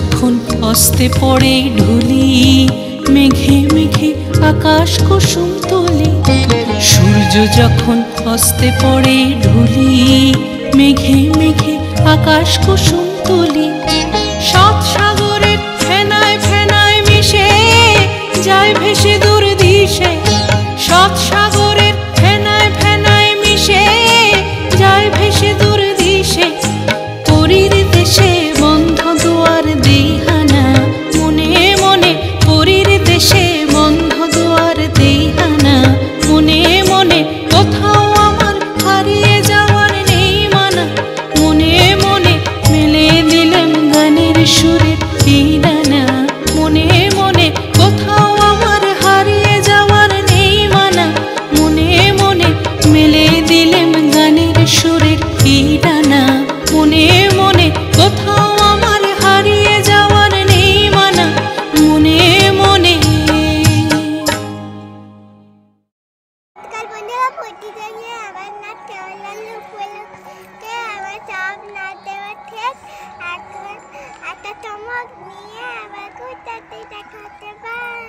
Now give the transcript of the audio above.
যখন হস্তে পড়ে ঢুলি, মেঘে মেঘে আকাশ কুসুম তুলি। সূর্য যখন হস্তে পড়ে ঢুলি, মেঘে মেঘে আকাশ কুসুম তুলি। সাত সাগরের ফেনায় ফেনায় মিশে যায় ভেসে দূর দিশে। সাত সাগরের ফেনায় ফেনায় মিশে যায় ভেসে দূর দিশে। পরীর দেশে বন্ধ দুয়ার দেহানা, মনে মনে পরীর দেশে বন্ধ দুয়ার দেহানা। মনে মনে কোথাও আমার হারিয়ে যাওয়ার নেই মানা। মনে মনে মেলে দিলাম গানের সুরের ঠিকানা। মনে মনে কোথাও আমার হারিয়ে যাওয়ার নেই মানা। মনে মনে মেলে দিলাম গানের সুরের ঠিকানা। মনে মনে কোথাও আমার হারিয়ে যাওয়ার নেই মানা। মনে মনে। কাল বন্ধুরা পড়তে গিয়ে আবার না কেমন উপলক্ষে আবার সব না দেওয়া ঠিক এখন একটা চমক নিয়ে আবার কোথাতে দেখাতে পাই।